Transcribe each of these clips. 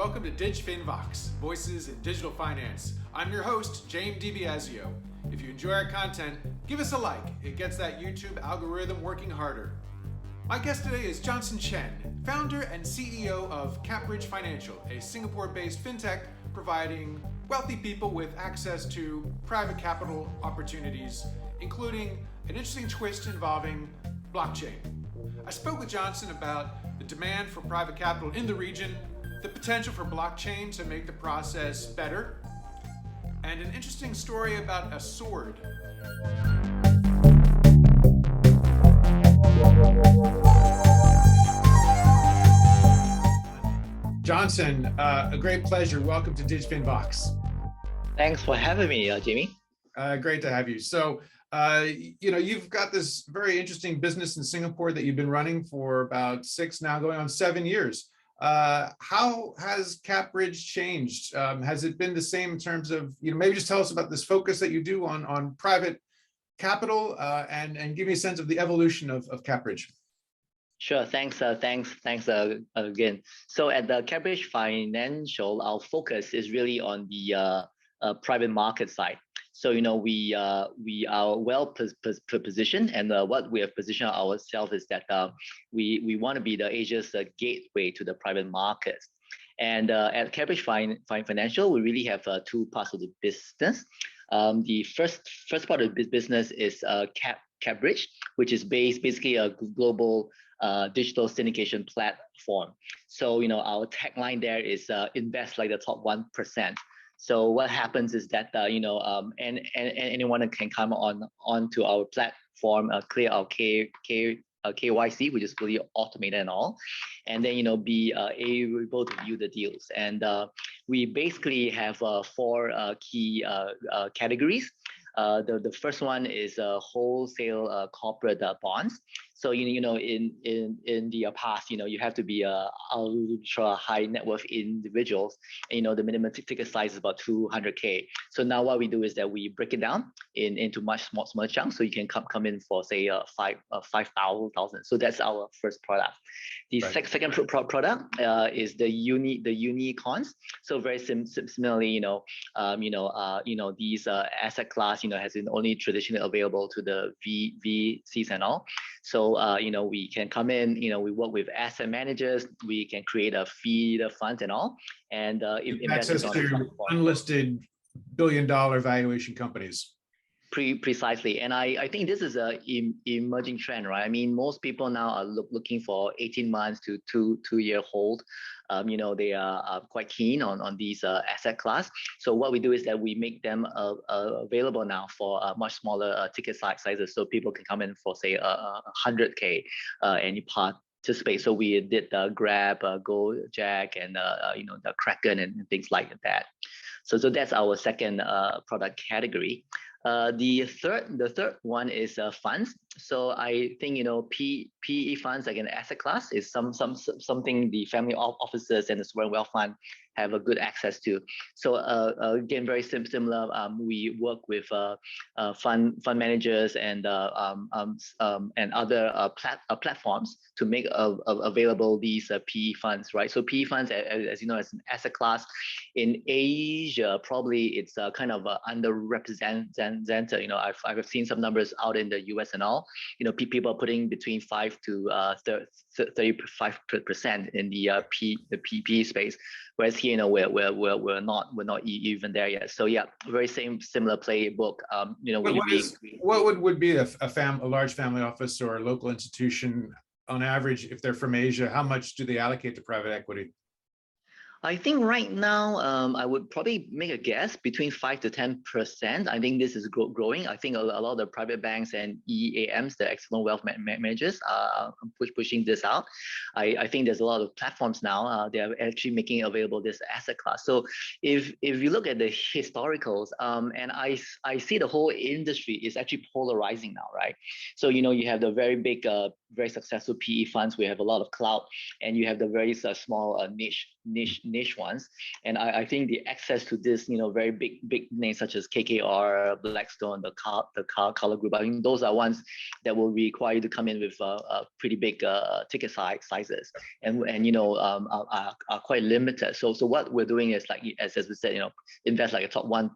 welcome to DigFin VOX, Voices in Digital Finance. I'm your host, Jame DiBiasio. If you enjoy our content, give us a like. It gets that YouTube algorithm working harder. My guest today is Chen, founder and CEO of CapBridge Financial, a Singapore-based fintech providing wealthy people with access to private capital opportunities, including an interesting twist involving blockchain. I spoke with Johnson about the demand for private capital in the region, the potential for blockchain to make the process better, and an interesting story about a sword. Johnson, a great pleasure. Welcome to DigFin VOX. Thanks for having me, Jamie. Great to have you. So, you've got this very interesting business in Singapore that you've been running for about 6, now going on 7 years. How has CapBridge changed? Has it been the same in terms of, maybe just tell us about this focus that you do on private capital and give me a sense of the evolution of CapBridge. Sure. Thanks again. So at the CapBridge Financial, our focus is really on the private market side. So we are well positioned, and what we have positioned ourselves is that we want to be the Asia's gateway to the private markets. And at CapBridge Financial, we really have 2 parts of the business. The first part of the business is CapBridge, which is basically a global digital syndication platform. So our tagline there is invest like the top 1%. So what happens is that and anyone can come onto our platform, clear our KYC, which is fully automated and all, and then be able to view the deals. And we basically have 4 key categories. The first one is wholesale corporate bonds. So in the past, you have to be a ultra high net worth individuals, and the minimum ticket size is about 200K. So now what we do is that we break it down into much smaller chunks, so you can come in for say 5,000. So that's our first product. The second product is the unicorns. So very similarly, these asset class has been only traditionally available to the VCs and all. So we can come in, we work with asset managers, we can create a feeder funds and all, and access to unlisted billion-dollar valuation companies. Precisely, and I think this is a emerging trend, right? I mean, most people now are looking for 18 months to 2-year hold. They are quite keen on these asset class. So what we do is that we make them available now for much smaller ticket sizes, so people can come in for say 100K and you participate. So we did Grab, Gojek, and the Kraken and things like that. So that's our second product category. The third one is funds. So I think PE funds, like an asset class, is something the family offices and the sovereign wealth fund have a good access to. So again, very similar. We work with fund managers and other platforms to make available these PE funds, right? So PE funds, as you know, as an asset class in Asia, probably it's kind of underrepresented. I've seen some numbers out in the US and all. People are putting between 5 to 35% in the PE space, whereas here, we're not even there yet. So yeah, very similar playbook. What would be a large family office or a local institution on average, if they're from Asia? How much do they allocate to private equity? I think right now, I would probably make a guess between 5 to 10%. I think this is growing. I think a lot of the private banks and EAMs, the external wealth managers, are pushing this out. I think there's a lot of platforms now. They are actually making available this asset class. So if you look at the historicals, and I see the whole industry is actually polarizing now, right? So you have the very big very successful PE funds. We have a lot of clout, and you have the very small niche ones. And I think the access to this, very big names such as KKR, Blackstone, the Color Group, I think those are ones that will require you to come in with pretty big ticket sizes, and are quite limited. So what we're doing is, like as we said, invest like a top 1%,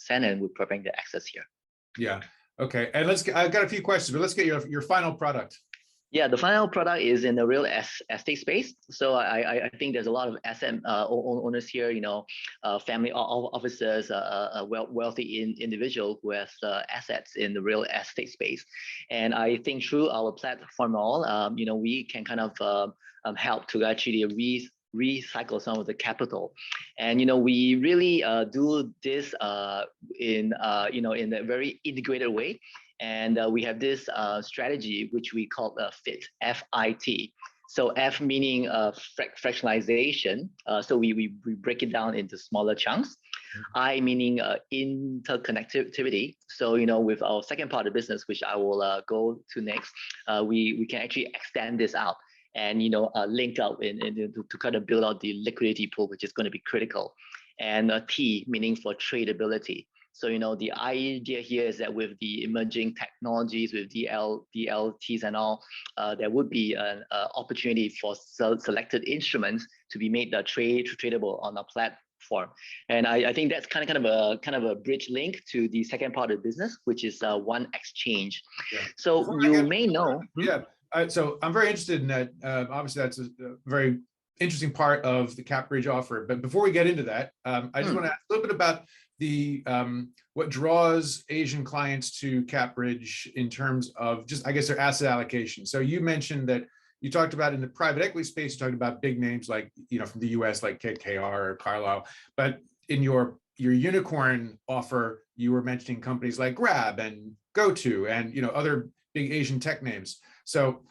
and we're providing the access here. Yeah. Okay. And I've got a few questions, but let's get your final product. Yeah, the final product is in the real estate space. So I think there's a lot of asset owners here, family officers, wealthy individual who has assets in the real estate space. And I think through our platform, we can kind of help to actually recycle some of the capital. And we really do this in a very integrated way. And we have this strategy which we call FIT, F-I-T. So F meaning fractionalization. So we break it down into smaller chunks. I meaning interconnectivity. So with our second part of the business, which I will go to next, we can actually extend this out and link up to kind of build out the liquidity pool, which is going to be critical. And T meaning for tradability. So the idea here is that with the emerging technologies, with DLTs and all, there would be an opportunity for selected instruments to be made tradable on a platform. And I think that's kind of a bridge link to the second part of the business, which is one exchange. Yeah. So you may know. Yeah. So I'm very interested in that. Obviously, that's a very interesting part of the CapBridge offer. But before we get into that, I just want to ask a little bit about the what draws Asian clients to CapBridge in terms of just, I guess, their asset allocation. So you mentioned that you talked about in the private equity space, you talked about big names like, from the US, like KKR or Carlyle. But in your unicorn offer, you were mentioning companies like Grab and GoTo and other big Asian tech names. So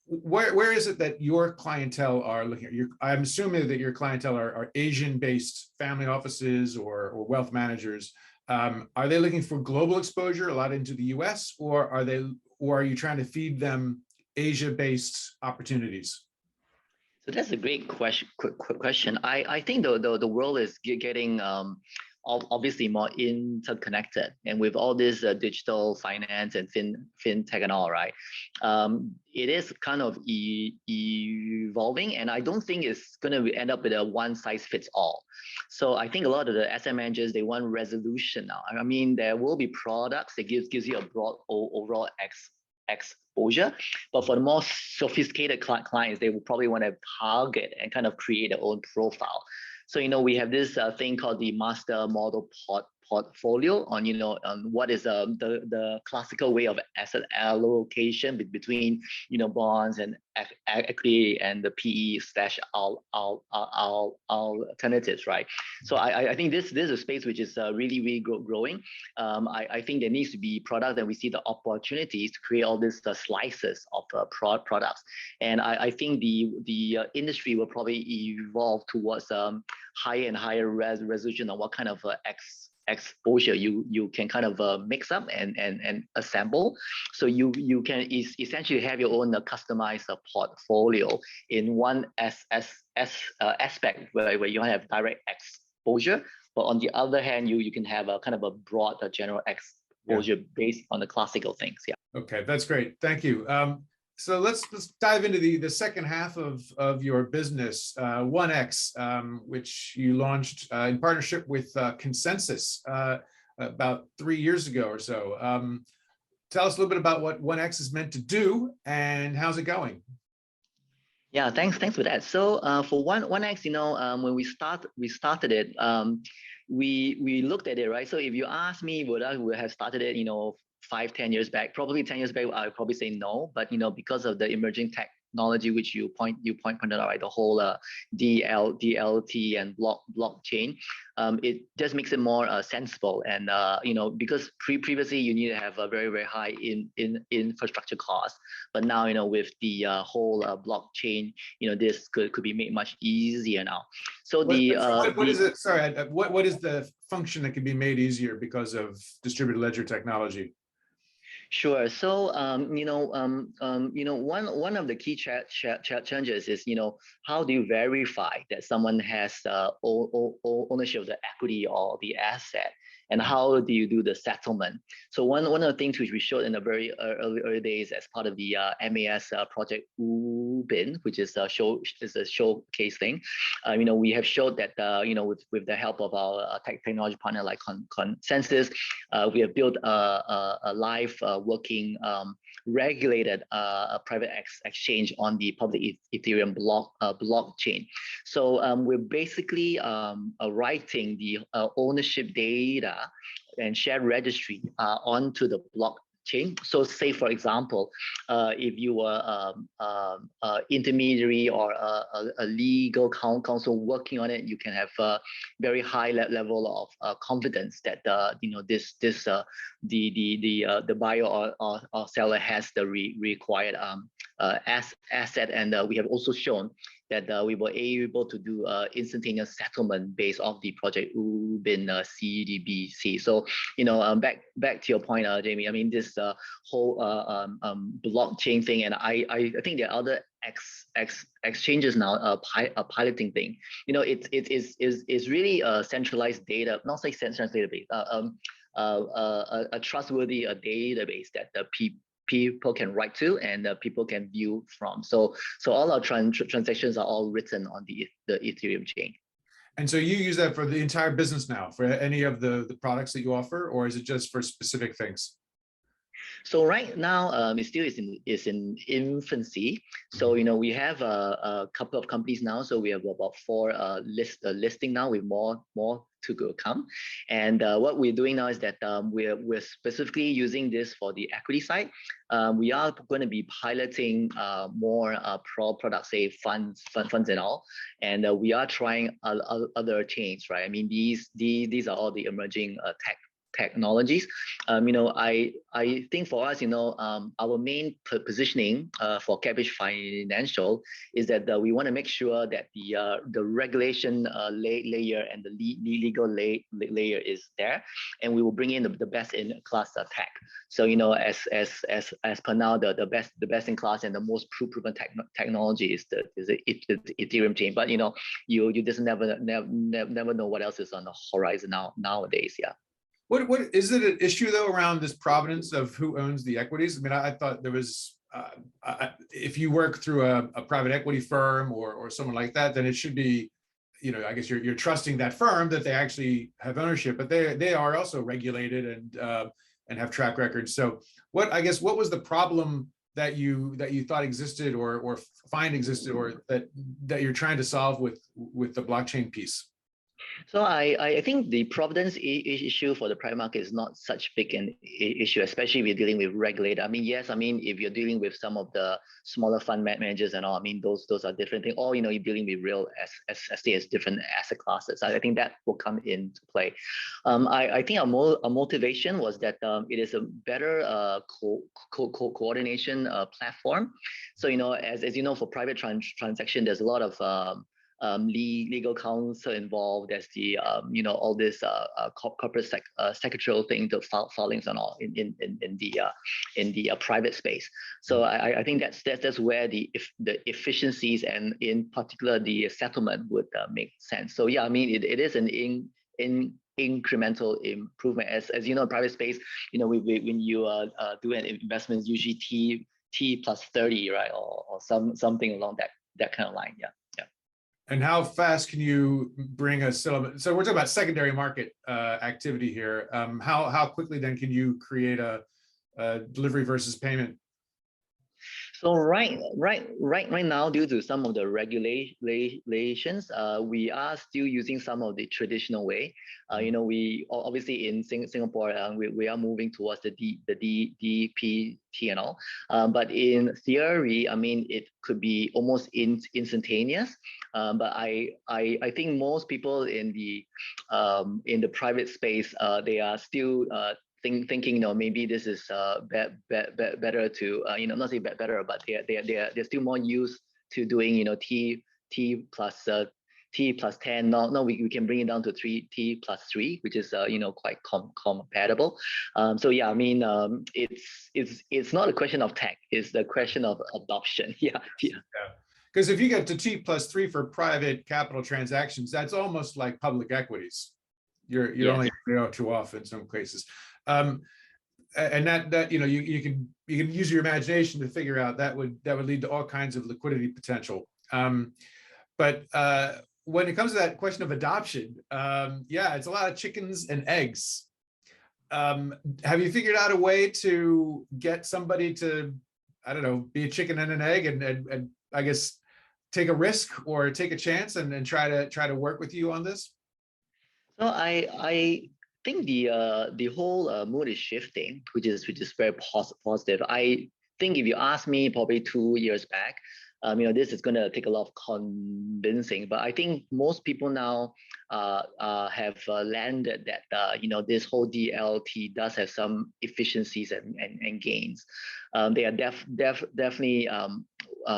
where is it that your clientele are looking at? I'm assuming that your clientele are Asian-based family offices or wealth managers. Are they looking for global exposure, a lot into the US, or are you trying to feed them Asia-based opportunities? So that's a great question. I think the world is getting obviously more interconnected, and with all this digital finance and fintech and all, right? It is kind of evolving, and I don't think it's going to end up with a one size fits all. So I think a lot of the asset managers, they want resolution now. I mean, there will be products that gives you a broad overall exposure, but for the more sophisticated clients, they will probably want to target and kind of create their own profile. So we have this thing called the master model portfolio on what is the classical way of asset allocation between bonds and equity and the PE / alternatives, right? So I think this is a space which is really growing. I think there needs to be product that we see the opportunities to create all these slices of products, and I think the industry will probably evolve towards higher and higher resolution on what kind of exposure you can kind of mix up and assemble. So you can essentially have your own customized portfolio in one aspect where you have direct exposure, but on the other hand, you can have a kind of a broad general exposure based on the classical things. Yeah. Okay, that's great. Thank you. So let's dive into the second half of your business, 1X, which you launched in partnership with Consensus about 3 years ago or so. Tell us a little bit about what 1X is meant to do and how's it going? Yeah, thanks for that. So for 1X, when we started it, we looked at it, right? So if you ask me, would I have started it, 5-10 years back? Probably 10 years back, I would probably say no. But because of the emerging technology, which you pointed out, right, the whole DLT and blockchain, it just makes it more sensible. And because previously you need to have a very, very high infrastructure cost, but now with the whole blockchain, this could be made much easier now. So what is it? Sorry, what is the function that can be made easier because of distributed ledger technology? Sure. So, one of the key challenges is, how do you verify that someone has ownership of the equity or the asset, and how do you do the settlement? So, one of the things which we showed in the very early days as part of the MAS project UBIN, which is a showcase thing, we have showed that with the help of our technology partner like Consensus, we have built a live working regulated private exchange on the public Ethereum blockchain. So we're basically writing the ownership data and shared registry onto the blockchain. So say, for example, if you were intermediary or a legal counsel working on it, you can have a very high level of confidence that the buyer or seller has the required asset. And we have also shown that we were able to do instantaneous settlement based off the project UBIN CDBC. So, back to your point, Jamie, I mean, this whole blockchain thing, and I think there are other exchanges now are piloting thing. It's really a centralized data, not say centralized database, a trustworthy database that the people can write to and people can view from. So all our transactions are all written on the Ethereum chain. And so you use that for the entire business now, for any of the products that you offer, or is it just for specific things? So right now, it still is in infancy. So we have a couple of companies now. So we have about 4 listing now, with more to come. And what we're doing now is that we're specifically using this for the equity side. We are going to be piloting more products, say funds and all. And we are trying other chains, right? I mean, these are all the emerging technologies. I think for us, our main positioning for CapBridge Financial is that we want to make sure that the regulation layer and the legal layer is there, and we will bring in the best in class tech. So as per now, the best in class and the most proven technology is the Ethereum chain. But you just never know what else is on the horizon nowadays. Yeah. What is it an issue though around this provenance of who owns the equities? I mean, I thought there was, if you work through a private equity firm or someone like that, then it should be, I guess you're trusting that firm that they actually have ownership, but they are also regulated and have track records. So what was the problem that you thought existed or find existed, or that you're trying to solve with the blockchain piece? So I think the provenance issue for the private market is not such big an issue, especially if you're dealing with regulator. I mean, yes, I mean, if you're dealing with some of the smaller fund managers and all, I mean, those are different things. Or, you're dealing with real as different asset classes. I think that will come into play. I think our motivation was that it is a better coordination platform. So, as you know, for private transaction, there's a lot of legal counsel involved. There's the all this corporate secretarial thing, the filings and all in the private space. So I think that's where the efficiencies and in particular the settlement would make sense. So yeah, I mean it is an incremental improvement. As you know, private space, when you do an investment, usually T plus 30, right, or something along that kind of line. Yeah. And how fast can you bring a settlement? So we're talking about secondary market activity here. How quickly then can you create a delivery versus payment? So right now, due to some of the regulations, we are still using some of the traditional way. We obviously in Singapore, we are moving towards the DPT and all. But in theory, I mean, it could be almost instantaneous. But I think most people in the private space, they are still thinking, maybe this is better to, not say better, but they're still more used to doing, T plus T plus 10. No, we can bring it down to 3T plus 3, which is quite compatible. So yeah, I mean, it's not a question of tech, it's the question of adoption. Yeah. Because if you get to T plus 3 for private capital transactions, that's almost like public equities. You're only too off in some cases. And that you can use your imagination to figure out that would lead to all kinds of liquidity potential. But when it comes to that question of adoption, yeah, it's a lot of chickens and eggs. Have you figured out a way to get somebody to, I don't know, be a chicken and an egg, and I guess take a risk or take a chance and try to work with you on this? So I think the whole mood is shifting, which is very positive. I think if you ask me probably 2 years back, this is going to take a lot of convincing, but I think most people now have landed that this whole DLT does have some efficiencies and gains. They are definitely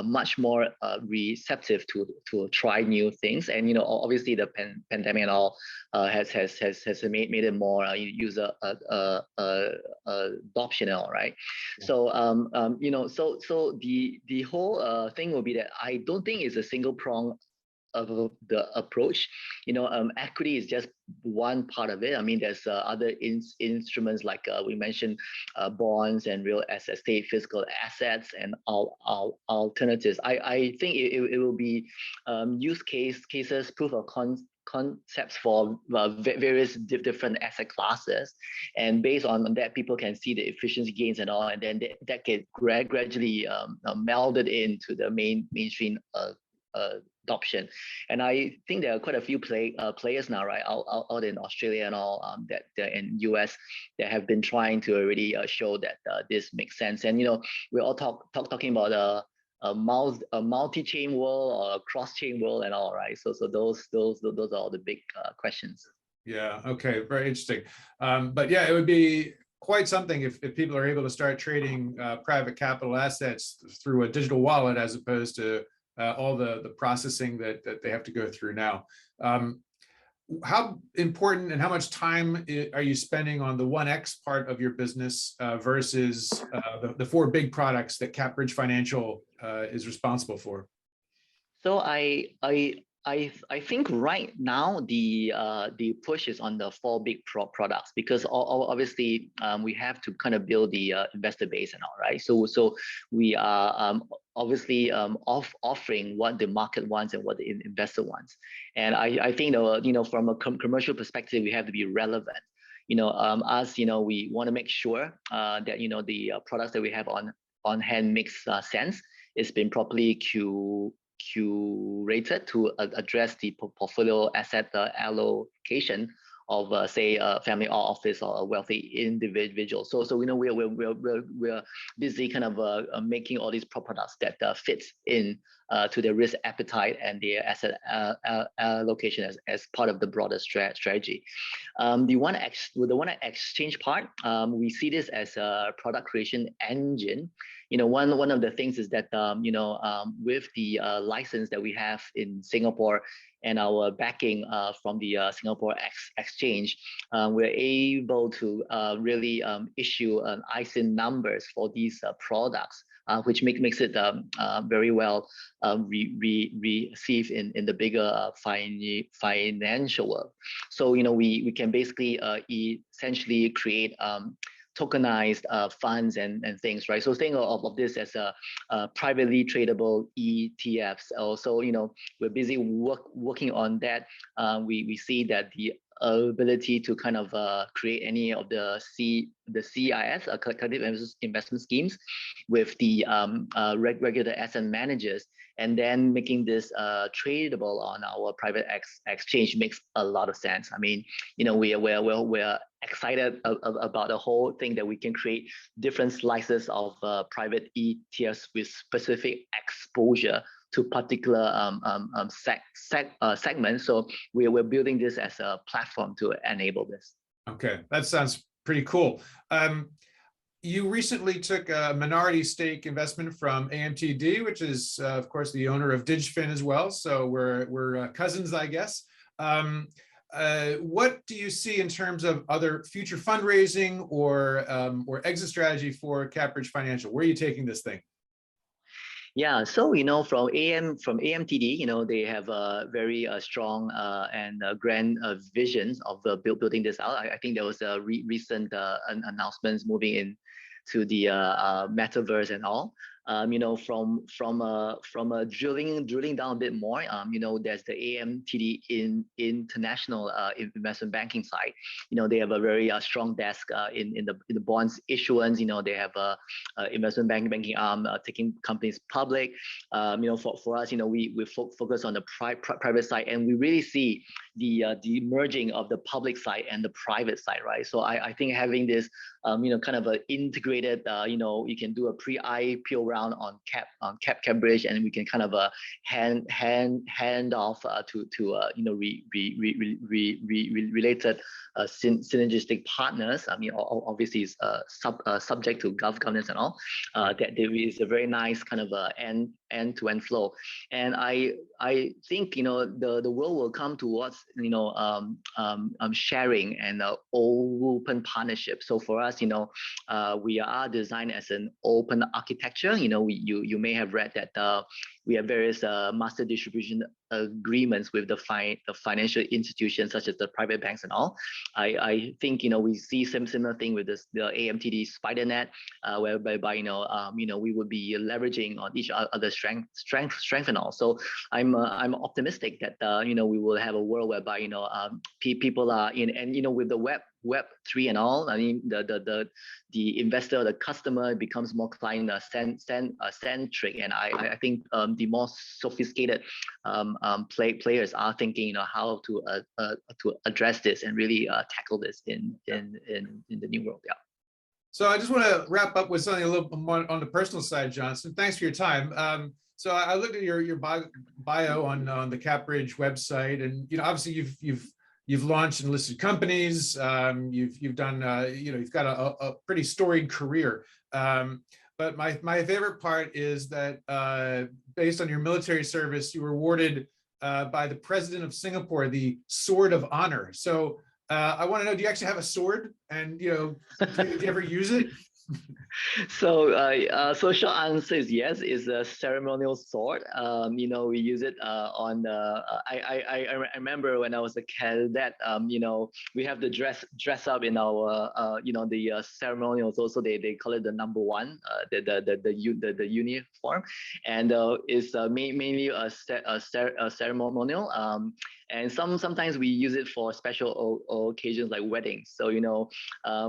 much more receptive to try new things, and obviously the pandemic and all has made it more user adoption and all, right? Yeah. So so the whole thing will be that I don't think it's a single prong of the approach. Equity is just one part of it. I mean, there's other instruments like we mentioned, bonds and real estate, physical assets, and all alternatives. I think it will be use cases, proof of concepts for various different asset classes, and based on that, people can see the efficiency gains and all, and then that get gradually melded into the mainstream adoption. And I think there are quite a few players now, right, out in Australia and all, that in US that have been trying to already show that this makes sense. And we're all talking about a multi-chain world or a cross-chain world and all, right? So those are all the big questions. Yeah. Okay. Very interesting. But yeah, it would be quite something if people are able to start trading private capital assets through a digital wallet as opposed to all the processing that they have to go through now. How important and how much time are you spending on the 1X part of your business versus the 4 big products that CapBridge Financial is responsible for? So I think right now the push is on the 4 big products, because obviously we have to kind of build the investor base and all, right? So we are obviously offering what the market wants and what the investor wants, and I think from a commercial perspective we have to be relevant. We want to make sure that the products that we have on hand makes sense. It's been properly curated to address the portfolio asset allocation of say a family office or a wealthy individual. So we're busy kind of making all these products that fits in to their risk appetite and their asset allocation as part of the broader strategy. The one exchange part, we see this as a product creation engine. One of the things is that with the license that we have in Singapore and our backing from the Singapore Exchange, we're able to really issue ISIN numbers for these products, which makes it very well received in the bigger financial world. So we can basically essentially create tokenized funds and things, right? So think of this as a privately tradable ETFs. Also, we're busy working on that. We see that the ability to kind of create any of the CIS, collective investment schemes, with the regular asset managers, and then making this tradable on our private exchange makes a lot of sense. I mean, we're excited about the whole thing that we can create different slices of private ETFs with specific exposure to particular segments. So we're building this as a platform to enable this. Okay, that sounds pretty cool. You recently took a minority stake investment from AMTD, which is, of course, the owner of DigFin as well. So we're cousins, I guess. What do you see in terms of other future fundraising or exit strategy for CapBridge Financial? Where are you taking this thing? Yeah, so from AMTD, they have a very strong and grand visions of building this out. I think there was a recent announcements moving in to the metaverse and all. From a drilling down a bit more, there's the AMTD in international investment banking side. They have a very strong desk in the bonds issuance. They have a investment banking arm taking companies public. For us, we focus on the private side, and we really see the merging of the public side and the private side, right? So I think having this kind of an integrated, you can do a pre-IPO round on CapBridge, and we can kind of hand off to related synergistic partners. I mean, obviously it's subject to governance and all. That there is a very nice kind of end-to-end flow, and I think the world will come towards sharing and open partnership. So for us, we are designed as an open architecture. You may have read that we have various master distribution agreements with the financial institutions such as the private banks and all. I think we see some similar thing with the AMTD spider net, whereby we would be leveraging on each other's strength and all. So I'm optimistic that we will have a world whereby people are in, and with the Web3 and all. I mean, the investor, the customer becomes more client centric, and I think the more sophisticated players are thinking how to address this and really tackle this in the new world. Yeah. So I just want to wrap up with something a little more on the personal side, Johnson. Thanks for your time. So I looked at your bio on the CapBridge website, and obviously you've launched and listed companies. You've done you've got a pretty storied career. But my favorite part is that based on your military service, you were awarded by the President of Singapore the Sword of Honor. So I want to know, do you actually have a sword? And do you ever use it? So short answer is yes. It's a ceremonial sword. We use it on the. I remember when I was a cadet. We have to dress up in our the ceremonials. Also, they call it the number one, the uniform, and it's mainly a ceremonial. And sometimes we use it for special occasions like weddings. So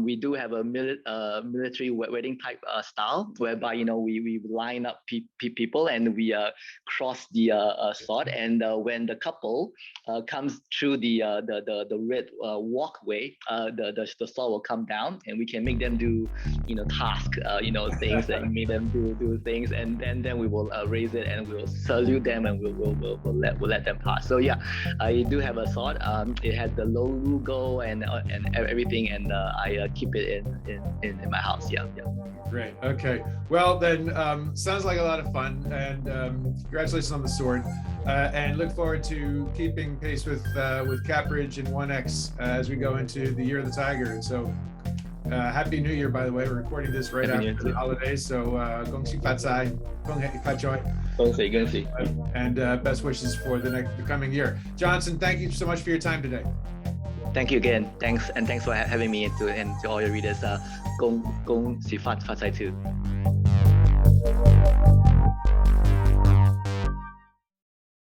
we do have a military wedding type style, whereby we line up people and we cross the sword, and when the couple comes through the red walkway, the sword will come down, and we can make them do task things, and make them do things, and then we will raise it and we will salute them, and we'll let them pass. So yeah, I do have a sword. It has the logo and everything, and I keep it in my house. Yeah. Great. Okay. Well, then, sounds like a lot of fun, and congratulations on the sword. And look forward to keeping pace with CapBridge and 1X as we go into the Year of the Tiger. And so, Happy New Year, by the way. We're recording this right after the holidays, so Gong Xi Fa Cai, Gong Hei Fa Choi. And best wishes for the coming year. Johnson, thank you so much for your time today. Thank you again. Thanks for having me, and to all your readers. Gong Xi Fa Cai too.